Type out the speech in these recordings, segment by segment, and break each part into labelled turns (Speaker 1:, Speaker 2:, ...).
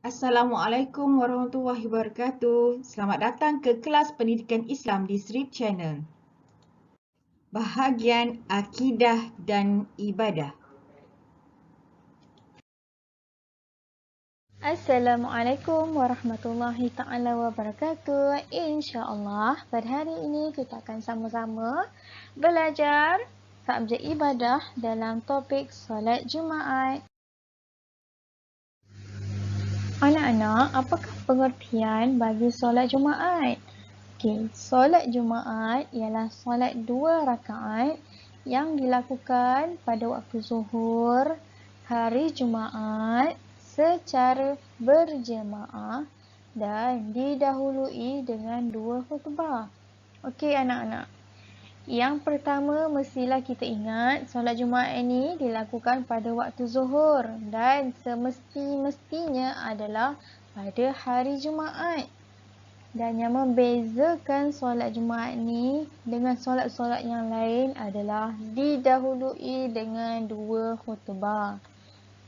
Speaker 1: Assalamualaikum warahmatullahi wabarakatuh. Selamat datang ke kelas Pendidikan Islam di Strip Channel. Bahagian Akidah dan Ibadah.
Speaker 2: Assalamualaikum warahmatullahi ta'ala wabarakatuh. InsyaAllah pada hari ini kita akan sama-sama belajar subjek ibadah dalam topik solat Jumaat. Anak-anak, apakah pengertian bagi solat Jumaat? Solat Jumaat ialah solat 2 rakaat yang dilakukan pada waktu zuhur hari Jumaat secara berjemaah dan didahului dengan 2 khutbah. Okey anak-anak. Yang pertama mestilah kita ingat solat Jumaat ini dilakukan pada waktu zuhur dan semesti-mestinya adalah pada hari Jumaat. Dan yang membezakan solat Jumaat ni dengan solat-solat yang lain adalah didahului dengan 2 khutbah.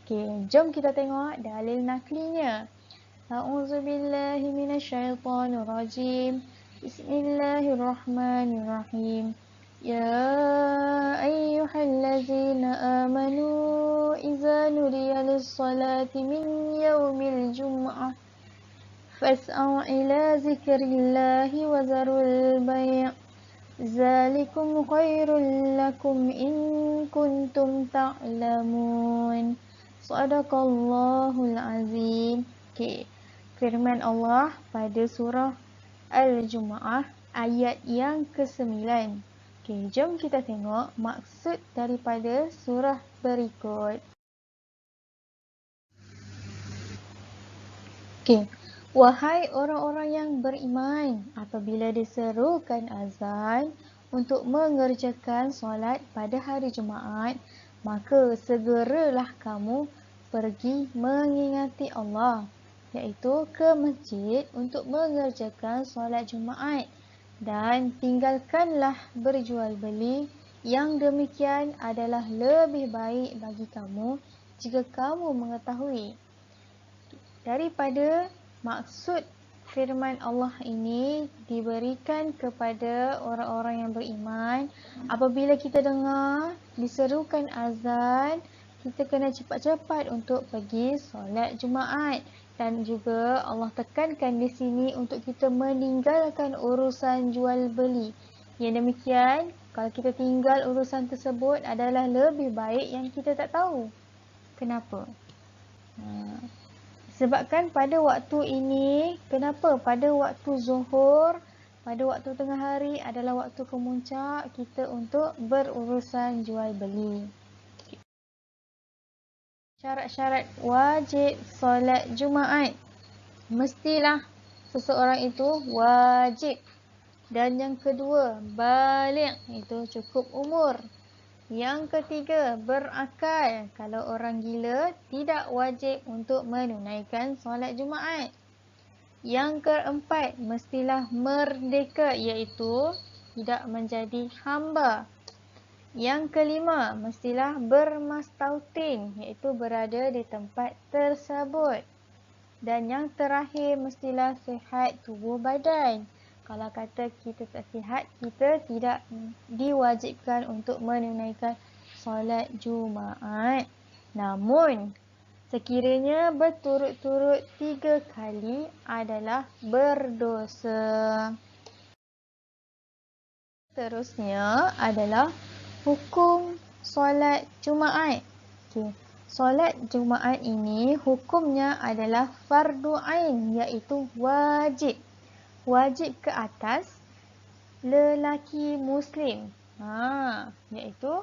Speaker 2: Okey, jom kita tengok dalil naklinya. A'udzubillahi minasyaitonirrajim. Bismillahirrahmanirrahim. Ya ayyuhallazina amanu idza nudiya lis-salati min yaumil jum'ah fas'au ila zikrillahi wa zarul bai' zalikum khairul lakum in kuntum ta'lamun. Sadaqallahul azim. Firman Allah pada surah Al-Jumu'ah ayat yang ke-9. Jom kita tengok maksud daripada surah berikut. Wahai orang-orang yang beriman, apabila diserukan azan untuk mengerjakan solat pada hari Jumaat, maka segeralah kamu pergi mengingati Allah, iaitu ke masjid untuk mengerjakan solat Jumaat, dan tinggalkanlah berjual beli. Yang demikian adalah lebih baik bagi kamu jika kamu mengetahui. Daripada maksud firman Allah ini diberikan kepada orang-orang yang beriman. Apabila kita dengar diserukan azan, kita kena cepat-cepat untuk pergi solat Jumaat. Dan juga Allah tekankan di sini untuk kita meninggalkan urusan jual beli. Yang demikian, kalau kita tinggal urusan tersebut adalah lebih baik yang kita tak tahu. Kenapa? Sebabkan pada waktu ini, kenapa pada waktu zuhur, pada waktu tengah hari adalah waktu kemuncak kita untuk berurusan jual beli. Syarat-syarat wajib solat Jumaat. Mestilah seseorang itu wajib. Dan yang kedua, baligh, itu cukup umur. Yang ketiga, berakal. Kalau orang gila, tidak wajib untuk menunaikan solat Jumaat. Yang keempat, mestilah merdeka, iaitu tidak menjadi hamba. Yang kelima, mestilah bermastautin, iaitu berada di tempat tersebut. Dan yang terakhir, mestilah sihat tubuh badan. Kalau kata kita tak sihat, kita tidak diwajibkan untuk menunaikan solat Jumaat. Namun, sekiranya berturut-turut 3 kali adalah berdosa. Seterusnya adalah hukum solat Jumaat. Solat Jumaat ini hukumnya adalah fardu ain, iaitu wajib. Wajib ke atas lelaki Muslim. Iaitu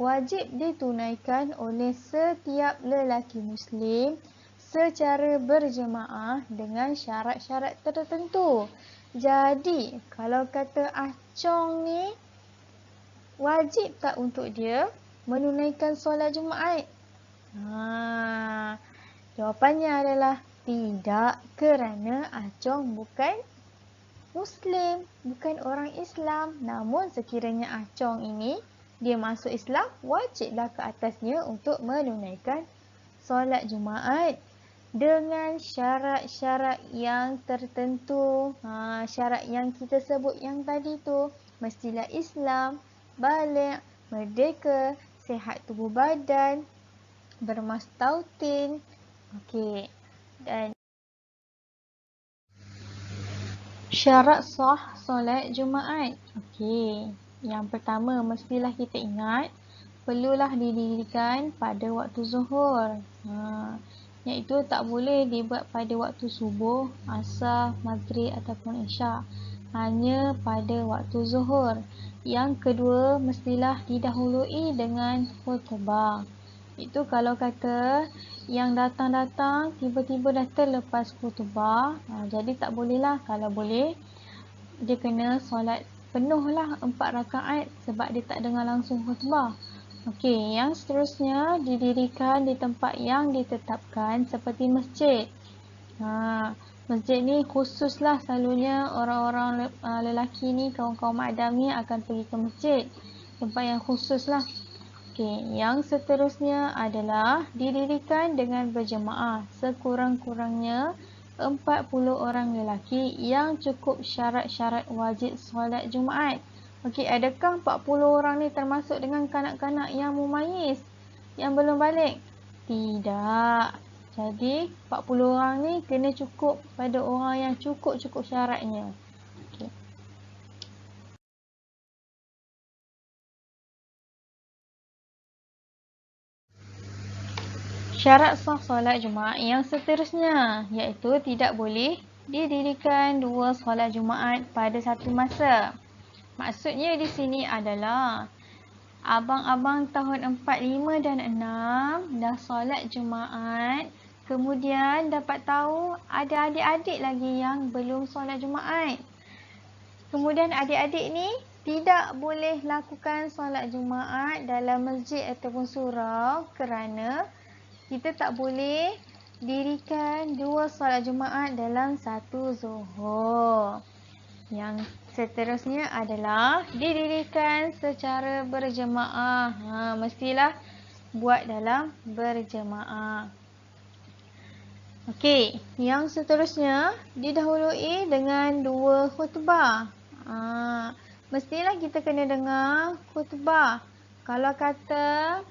Speaker 2: wajib ditunaikan oleh setiap lelaki Muslim secara berjemaah dengan syarat-syarat tertentu. Jadi, kalau kata acong ni, wajib tak untuk dia menunaikan solat Jumaat? Jawapannya adalah tidak, kerana acong bukan Muslim, bukan orang Islam. Namun sekiranya acong ini dia masuk Islam, wajiblah ke atasnya untuk menunaikan solat Jumaat. dengan syarat-syarat yang tertentu. Syarat yang kita sebut yang tadi tu, mestilah Islam, baligh, merdeka, sihat tubuh badan, bermastautin. Okey. Dan syarat sah solat Jumaat. Okey. Yang pertama mestilah kita ingat perlulah didirikan pada waktu zuhur. Iaitu tak boleh dibuat pada waktu subuh, asar, maghrib ataupun isyak. Hanya pada waktu zuhur. Yang kedua, mestilah didahului dengan khutbah. Itu kalau kata yang datang-datang tiba-tiba dah terlepas khutbah, jadi tak bolehlah. Kalau boleh, dia kena solat penuhlah 4 rakaat sebab dia tak dengar langsung khutbah. Okey, yang seterusnya didirikan di tempat yang ditetapkan seperti masjid. Masjid ni khususlah selalunya orang-orang lelaki ni, kaum-kaum Adam ni akan pergi ke masjid. Tempat yang khususlah. Okey, yang seterusnya adalah didirikan dengan berjemaah sekurang-kurangnya 40 orang lelaki yang cukup syarat-syarat wajib solat Jumaat. Okey, adakah 40 orang ni termasuk dengan kanak-kanak yang mumayyiz, yang belum balik? Tidak. Jadi, 40 orang ni kena cukup pada orang yang cukup-cukup syaratnya. Okey. Syarat sah solat Jumaat yang seterusnya, iaitu tidak boleh didirikan 2 solat Jumaat pada satu masa. Maksudnya di sini adalah abang-abang tahun 4, 5 dan 6 dah solat Jumaat, kemudian dapat tahu ada adik-adik lagi yang belum solat Jumaat. Kemudian adik-adik ni tidak boleh lakukan solat Jumaat dalam masjid ataupun surau kerana kita tak boleh dirikan 2 solat Jumaat dalam satu zuhur. Yang seterusnya adalah didirikan secara berjemaah. Mestilah buat dalam berjemaah. Okey, yang seterusnya didahului dengan 2 khutbah. Mestilah kita kena dengar khutbah. Kalau kata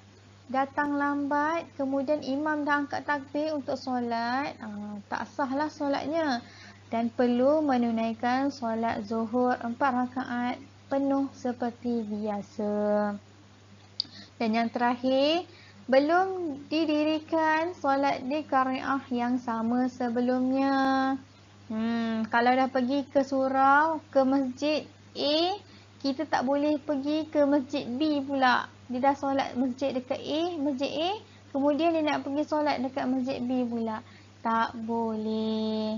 Speaker 2: datang lambat, kemudian imam dah angkat takbir untuk solat, tak sahlah solatnya. Dan perlu menunaikan solat zuhur 4 rakaat penuh seperti biasa. Dan yang terakhir, belum didirikan solat di qari'ah yang sama sebelumnya. Kalau dah pergi ke surau, ke masjid A, kita tak boleh pergi ke masjid B pula. Dia dah solat masjid dekat masjid A, kemudian dia nak pergi solat dekat masjid B pula. Tak boleh.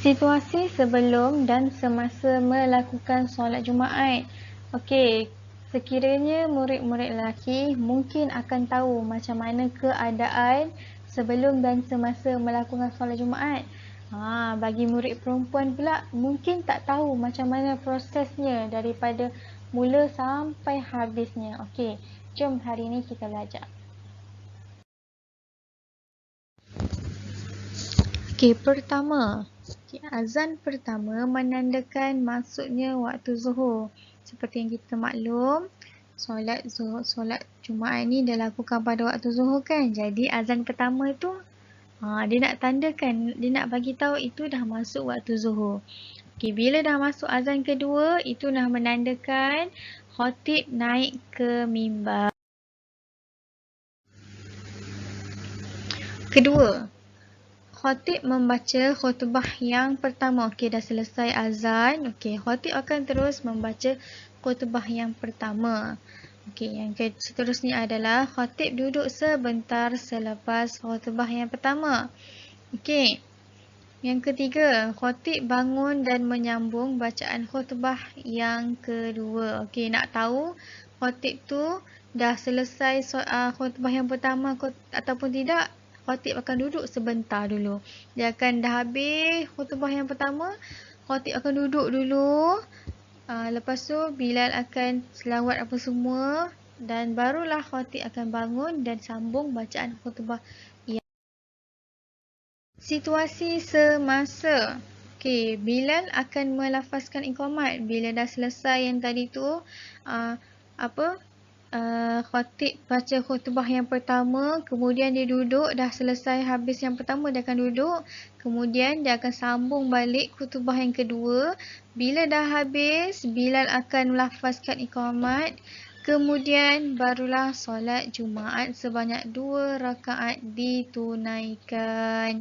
Speaker 2: Situasi sebelum dan semasa melakukan solat Jumaat. Okey, sekiranya murid-murid lelaki mungkin akan tahu macam mana keadaan sebelum dan semasa melakukan solat Jumaat. Bagi murid perempuan pula mungkin tak tahu macam mana prosesnya daripada mula sampai habisnya. Okey, jom hari ini kita belajar. Okey, pertama. Azan pertama menandakan masuknya waktu zuhur. Seperti yang kita maklum, solat Jumaat ni dilakukan pada waktu zuhur kan. Jadi azan pertama tu dia nak tandakan, dia nak bagi tahu itu dah masuk waktu zuhur. Okey, bila dah masuk azan kedua, itu dah menandakan khatib naik ke mimbar. Kedua, khatib membaca khutbah yang pertama. Okey, dah selesai azan. Okey, khatib akan terus membaca khutbah yang pertama. Okey, yang seterusnya adalah khatib duduk sebentar selepas khutbah yang pertama. Okey. Yang ketiga, khatib bangun dan menyambung bacaan khutbah yang kedua. Okey, nak tahu khatib tu dah selesai khutbah yang pertama ataupun tidak? Khatib akan duduk sebentar dulu. Dia akan dah habis khutbah yang pertama, khatib akan duduk dulu. Lepas tu Bilal akan selawat apa semua. dan barulah khatib akan bangun dan sambung bacaan khutbah. Situasi semasa. Okey, Bilal akan melafazkan iqamat bila dah selesai yang tadi tu khatib baca khutbah yang pertama, kemudian dia duduk, dah selesai habis yang pertama dia akan duduk, kemudian dia akan sambung balik khutbah yang kedua. Bila dah habis, Bilal akan melafazkan iqamat, kemudian barulah solat Jumaat sebanyak 2 rakaat ditunaikan.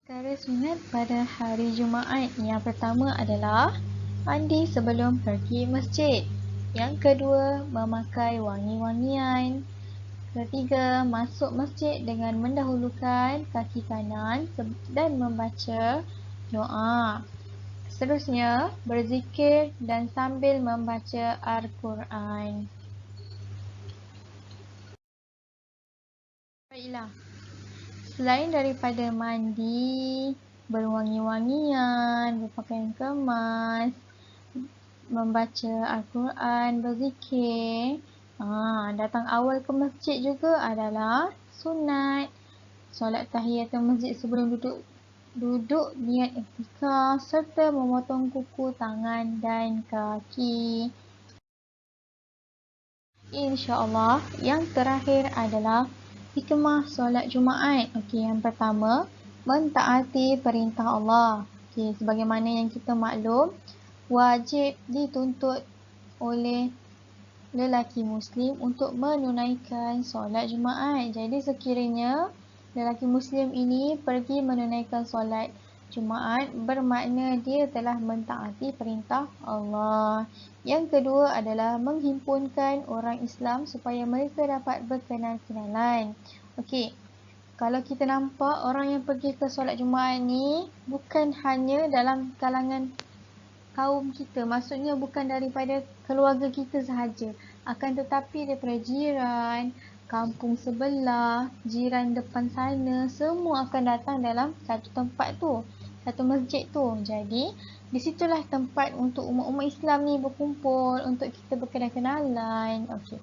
Speaker 2: Perkara sunat pada hari Jumaat. Yang pertama adalah mandi sebelum pergi masjid. Yang kedua, memakai wangi-wangian. Ketiga, masuk masjid dengan mendahulukan kaki kanan dan membaca doa. Seterusnya, berzikir dan sambil membaca Al-Quran. Baiklah. Selain daripada mandi, berwangi-wangian, berpakaian kemas, membaca Al-Quran, berzikir, datang awal ke masjid juga adalah sunat. Solat tahiyatul masjid sebelum duduk niat iktikaf serta memotong kuku tangan dan kaki. InsyaAllah, yang terakhir adalah hikmah solat Jumaat. Okey, yang pertama, mentaati perintah Allah. Okey, sebagaimana yang kita maklum, wajib dituntut oleh lelaki Muslim untuk menunaikan solat Jumaat. Jadi sekiranya lelaki Muslim ini pergi menunaikan solat Jumaat, bermakna dia telah mentaati perintah Allah. Yang kedua adalah menghimpunkan orang Islam supaya mereka dapat berkenal-kenalan. Okey, kalau kita nampak orang yang pergi ke solat Jumaat ni bukan hanya dalam kalangan kaum kita, maksudnya bukan daripada keluarga kita sahaja, akan tetapi daripada jiran, kampung sebelah, jiran depan sana, semua akan datang dalam satu tempat tu, satu masjid tu. Jadi, di situlah tempat untuk umat-umat Islam ni berkumpul untuk kita berkenal-kenalan. Okey,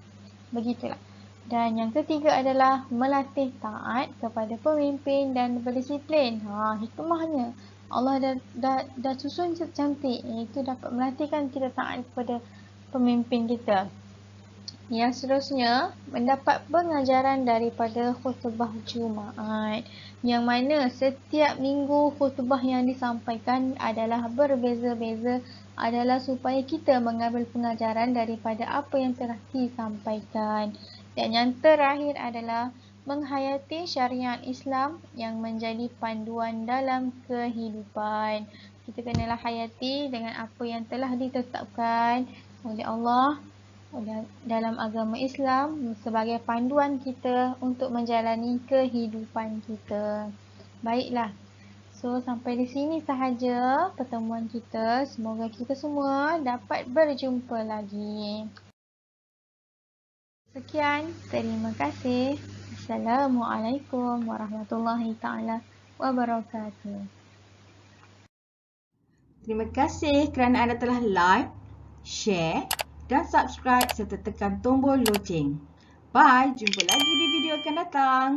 Speaker 2: begitulah. Dan yang ketiga adalah melatih taat kepada pemimpin dan berdisiplin. Hikmahnya Allah dah susun cantik, iaitu dapat melatihkan kita taat kepada pemimpin kita. Yang seterusnya, mendapat pengajaran daripada khutbah Jumaat, yang mana setiap minggu khutbah yang disampaikan adalah berbeza-beza, adalah supaya kita mengambil pengajaran daripada apa yang telah disampaikan. Dan yang terakhir adalah menghayati syariat Islam yang menjadi panduan dalam kehidupan. Kita kenalah hayati dengan apa yang telah ditetapkan oleh Allah dalam agama Islam sebagai panduan kita untuk menjalani kehidupan kita. Baiklah. So, sampai di sini sahaja pertemuan kita. Semoga kita semua dapat berjumpa lagi. Sekian, terima kasih. Assalamualaikum warahmatullahi taala wabarakatuh.
Speaker 1: Terima kasih kerana anda telah like, share dan subscribe serta tekan tombol loceng. Bye, jumpa lagi di video akan datang.